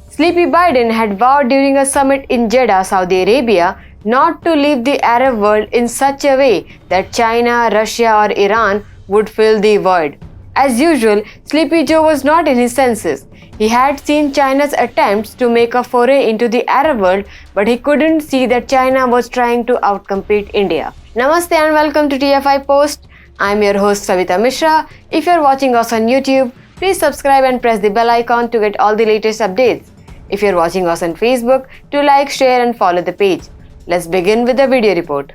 Sleepy Biden had vowed during a summit in Jeddah, Saudi Arabia, not to leave the Arab world in such a way that China, Russia, or Iran would fill the void. As usual, Sleepy Joe was not in his senses. He had seen China's attempts to make a foray into the Arab world, but he couldn't see that China was trying to outcompete India. Namaste and welcome to TFIPost. I'm your host Savita Mishra. If you're watching us on YouTube, please subscribe and press the bell icon to get all the latest updates. If you're watching us on Facebook, do like, share and follow the page. Let's begin with the video report.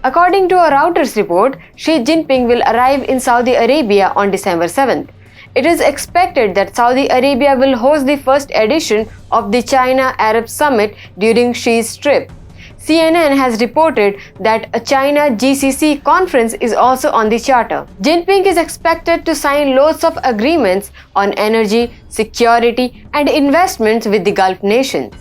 According to a Reuters report, Xi Jinping will arrive in Saudi Arabia on December 7th. It is expected that Saudi Arabia will host the first edition of the China-Arab Summit during Xi's trip. CNN has reported that a China GCC conference is also on the charter. Jinping is expected to sign loads of agreements on energy, security, and investments with the Gulf nations.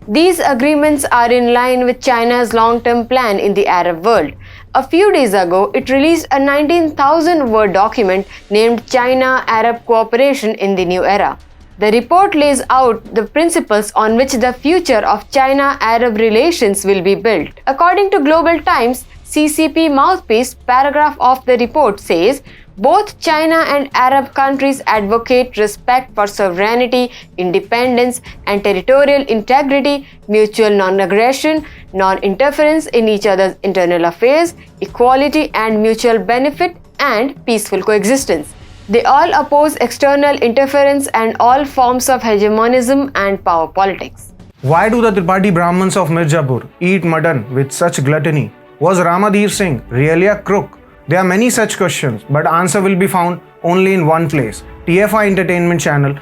These agreements are in line with China's long-term plan in the Arab world. A few days ago, it released a 19,000-word document named China-Arab Cooperation in the New Era. The report lays out the principles on which the future of China-Arab relations will be built. According to Global Times, CCP mouthpiece paragraph of the report says, both China and Arab countries advocate respect for sovereignty, independence, and territorial integrity, mutual non-aggression, non-interference in each other's internal affairs, equality and mutual benefit, and peaceful coexistence. They all oppose external interference and all forms of hegemonism and power politics. Why do the Tripathi Brahmins of Mirzapur eat mutton with such gluttony? Was Ramadhir Singh really a crook? There are many such questions, but answer will be found only in one place, TFI Entertainment channel.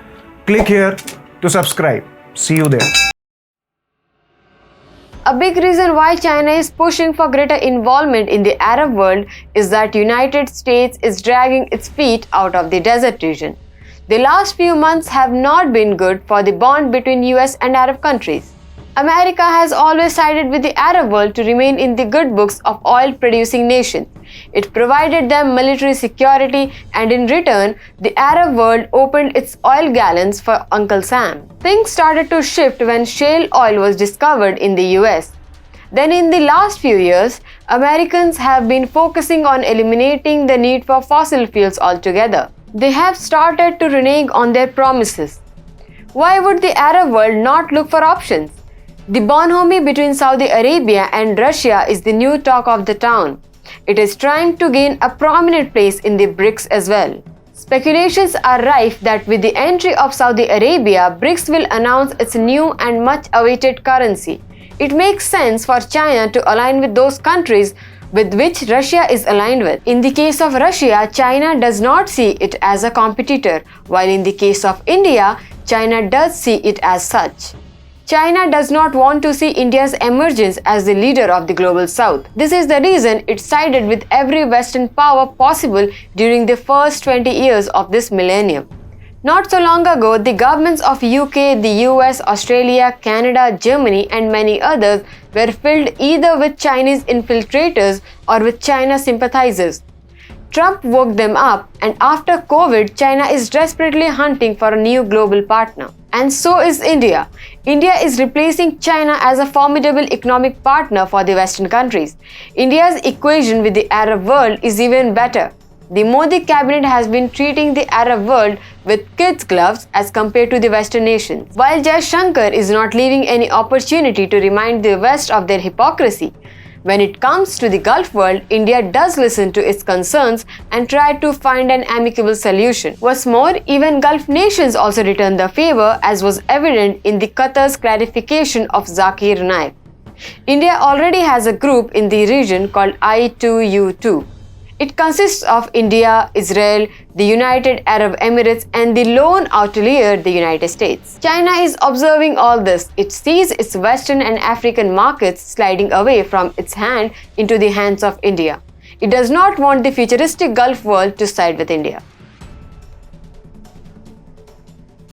Click here to subscribe. See you there. A big reason why China is pushing for greater involvement in the Arab world is that United States is dragging its feet out of the desert region. The last few months have not been good for the bond between US and Arab countries. America has always sided with the Arab world to remain in the good books of oil-producing nations. It provided them military security, and in return, the Arab world opened its oil gallons for Uncle Sam. Things started to shift when shale oil was discovered in the US. Then in the last few years, Americans have been focusing on eliminating the need for fossil fuels altogether. They have started to renege on their promises. Why would the Arab world not look for options? The bonhomie between Saudi Arabia and Russia is the new talk of the town. It is trying to gain a prominent place in the BRICS as well. Speculations are rife that with the entry of Saudi Arabia, BRICS will announce its new and much-awaited currency. It makes sense for China to align with those countries with which Russia is aligned with. In the case of Russia, China does not see it as a competitor, while in the case of India, China does see it as such. China does not want to see India's emergence as the leader of the global south. This is the reason it sided with every Western power possible during the first 20 years of this millennium. Not so long ago, the governments of UK, the US, Australia, Canada, Germany, and many others were filled either with Chinese infiltrators or with China sympathizers. Trump woke them up, and after COVID, China is desperately hunting for a new global partner. And so is India. India is replacing China as a formidable economic partner for the Western countries. India's equation with the Arab world is even better. The Modi cabinet has been treating the Arab world with kids' gloves as compared to the Western nations. While Jaishankar is not leaving any opportunity to remind the West of their hypocrisy, when it comes to the Gulf world, India does listen to its concerns and try to find an amicable solution. What's more, even Gulf nations also returned the favor, as was evident in the Qatar's clarification of Zakir Naik. India already has a group in the region called I2U2. It consists of India, Israel, the United Arab Emirates, and the lone outlier, the United States. China is observing all this. It sees its Western and African markets sliding away from its hand into the hands of India. It does not want the futuristic Gulf world to side with India.